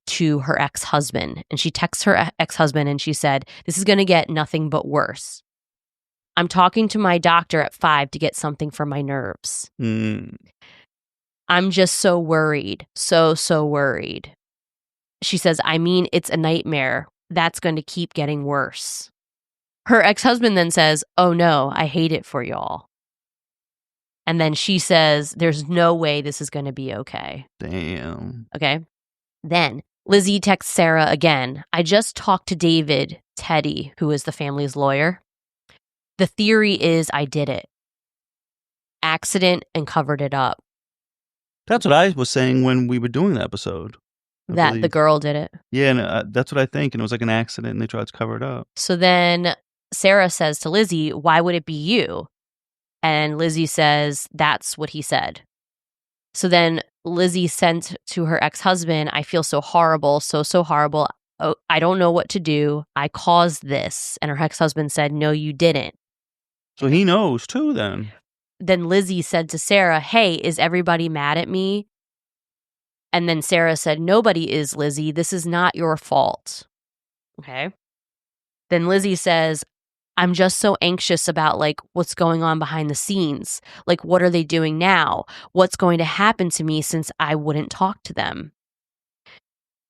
to her ex-husband. And she texts her ex-husband and she said, "This is going to get nothing but worse. I'm talking to my doctor at 5 to get something for my nerves. I'm just so worried. So worried." She says, "I mean, it's a nightmare. That's going to keep getting worse." Her ex-husband then says, "Oh no, I hate it for y'all." And then she says, "There's no way this is going to be okay." Damn. Okay. Then Lizzie texts Sarah again. "I just talked to David Teddy, who is the family's lawyer. The theory is I did it. Accident and covered it up." That's what I was saying when we were doing the episode. I That believe. the girl did it. Yeah, and that's what I think. And it was like an accident and they tried to cover it up. So then Sarah says to Lizzie, "Why would it be you?" And Lizzie says, "That's what he said." So then Lizzie sent to her ex-husband, "I feel so horrible, so horrible. Oh, I don't know what to do. I caused this." And her ex-husband said, "No, you didn't." So he knows too then. Then Lizzie said to Sarah, "Hey, is everybody mad at me?" And then Sarah said, "Nobody is, Lizzie. This is not your fault." Okay. Then Lizzie says, "I'm just so anxious about like what's going on behind the scenes. Like, what are they doing now? What's going to happen to me since I wouldn't talk to them?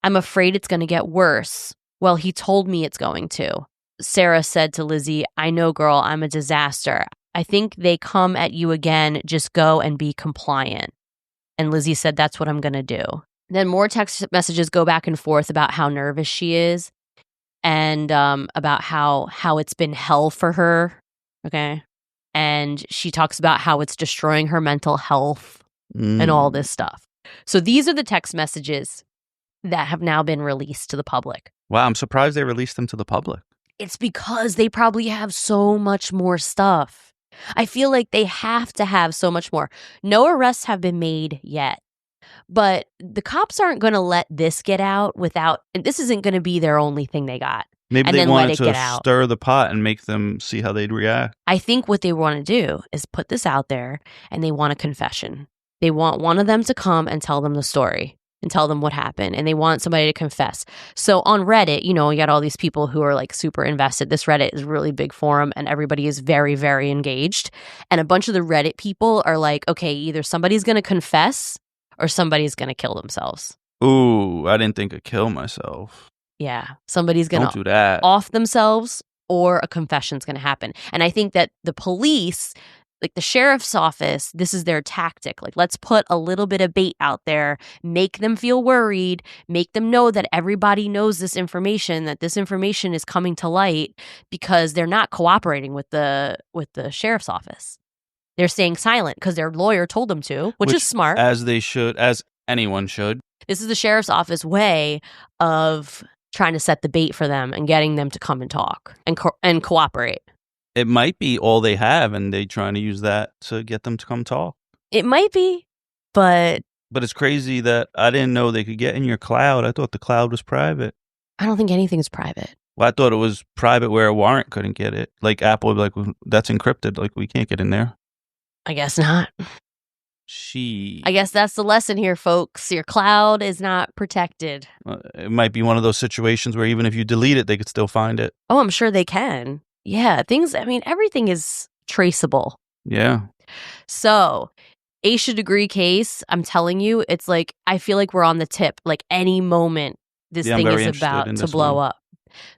I'm afraid it's going to get worse. Well, he told me it's going to." Sarah said to Lizzie, "I know, girl, I'm a disaster. I think they come at you again. Just go and be compliant." And Lizzie said, "That's what I'm going to do." Then more text messages go back and forth about how nervous she is and about how it's been hell for her. Okay. And she talks about how it's destroying her mental health and all this stuff. So these are the text messages that have now been released to the public. Wow, I'm surprised they released them to the public. It's because they probably have so much more stuff. I feel like they have to have so much more. No arrests have been made yet. But the cops aren't going to let this get out without, this isn't going to be their only thing they got. Maybe And they then let wanted it to get out. stir the pot and make them see how they'd react. I think what they want to do is put this out there and they want a confession. They want one of them to come and tell them the story and tell them what happened. And they want somebody to confess. So on Reddit, you got all these people who are like super invested. This Reddit is a really big forum and everybody is very, very engaged. And a bunch of the Reddit people are like, okay, either somebody's going to confess or somebody's going to kill themselves. Ooh, I didn't think I'd kill myself. Yeah, somebody's going Don't do that. off themselves, or a confession's going to happen. And I think that the police, like the sheriff's office, this is their tactic. Like, let's put a little bit of bait out there, make them feel worried, make them know that everybody knows this information, that this information is coming to light, because they're not cooperating with the sheriff's office. They're staying silent because their lawyer told them to, which is smart. As they should, as anyone should. This is the sheriff's office way of trying to set the bait for them and getting them to come and talk and cooperate. It might be all they have, and they're trying to use that to get them to come talk. It might be, but it's crazy that I didn't know they could get in your cloud. I thought the cloud was private. I don't think anything's private. Well, I thought it was private where a warrant couldn't get it. Like Apple would be like, well, that's encrypted. Like, we can't get in there. I guess not. I guess that's the lesson here, folks. Your cloud is not protected. It might be one of those situations where even if you delete it, they could still find it. Oh, I'm sure they can. Yeah, everything is traceable. Yeah. So, Asha degree case, I'm telling you, it's like, I feel like we're on the tip. Like, any moment this thing is about to blow up.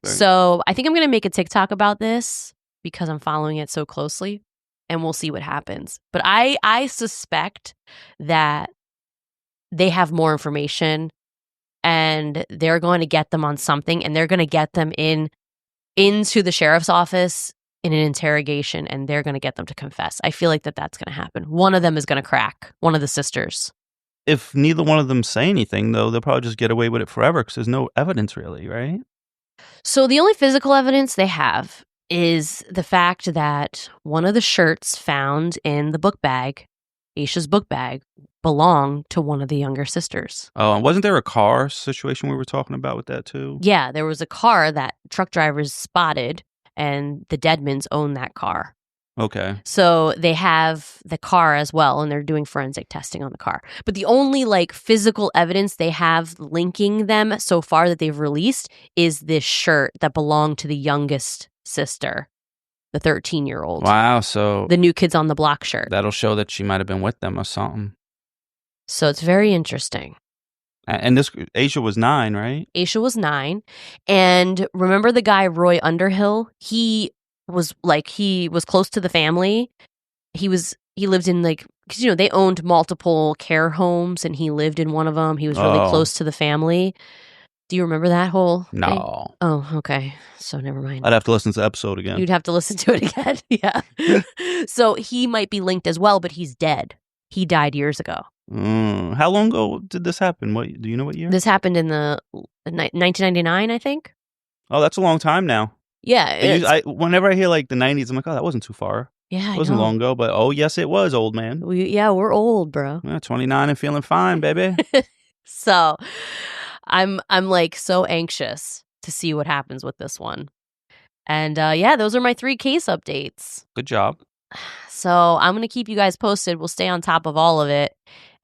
So, I think I'm going to make a TikTok about this because I'm following it so closely. And we'll see what happens. But I suspect that they have more information, and they're going to get them on something, and they're going to get them into the sheriff's office in an interrogation, and they're going to get them to confess. I feel like that's going to happen. One of them is going to crack, one of the sisters. If neither one of them say anything, though, they'll probably just get away with it forever because there's no evidence really, right? So the only physical evidence they have is the fact that one of the shirts found in the book bag, Asha's book bag, belonged to one of the younger sisters. Oh, and wasn't there a car situation we were talking about with that too? Yeah, there was a car that truck drivers spotted, and the Deadmans own that car. Okay. So they have the car as well, and they're doing forensic testing on the car. But the only physical evidence they have linking them so far that they've released is this shirt that belonged to the youngest sister, the 13-year-old. Wow, so the New Kids on the Block shirt. That'll show that she might have been with them or something. So it's very interesting. And this Asha was 9, right? Asha was 9. And remember the guy Roy Underhill? He was close to the family. He lived in because they owned multiple care homes, and he lived in one of them. He was really close to the family. Do you remember that whole thing? No. Oh, okay. So never mind. I'd have to listen to the episode again. You'd have to listen to it again. Yeah. So he might be linked as well, but he's dead. He died years ago. How long ago did this happen? Do you know what year? This happened in the 1999, I think. Oh, that's a long time now. Yeah. Whenever I hear the 90s, I'm like, oh, that wasn't too far. Yeah, it wasn't long ago, but oh, yes, it was, old man. We're old, bro. 29 and feeling fine, baby. So I'm so anxious to see what happens with this one. And those are my 3 case updates. Good job. So I'm going to keep you guys posted. We'll stay on top of all of it.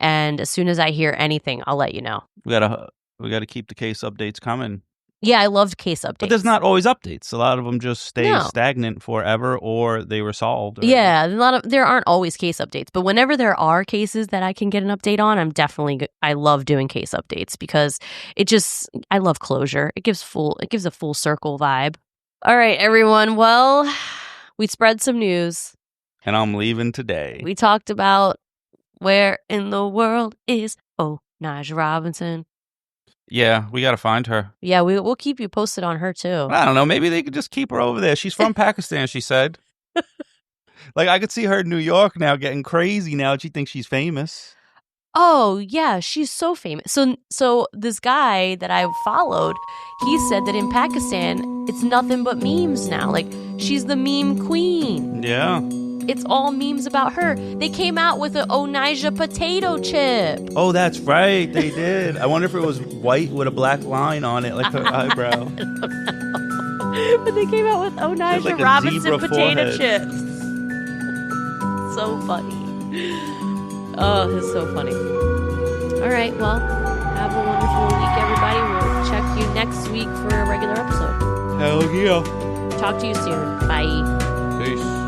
And as soon as I hear anything, I'll let you know. We gotta keep the case updates coming. Yeah, I loved case updates. But there's not always updates. A lot of them just stay stagnant forever, or they were solved. Right? Yeah, there aren't always case updates. But whenever there are cases that I can get an update on, I love doing case updates because I love closure. It gives a full circle vibe. All right, everyone. Well, we spread some news. And I'm leaving today. We talked about where in the world is Onijah Robinson. Yeah, we got to find her. Yeah, we'll keep you posted on her, too. I don't know. Maybe they could just keep her over there. She's from Pakistan, she said. I could see her in New York now getting crazy now. She thinks she's famous. Oh, yeah, she's so famous. So this guy that I followed, he said that in Pakistan, it's nothing but memes now. She's the meme queen. Yeah. It's all memes about her. They came out with an Onijah potato chip. Oh, that's right. They did. I wonder if it was white with a black line on it, like her eyebrow. I don't know. But they came out with Onijah Robinson potato chips. So funny. Oh, it's so funny. All right, well, have a wonderful week, everybody. We'll check you next week for a regular episode. Hell yeah. Talk to you soon. Bye. Peace.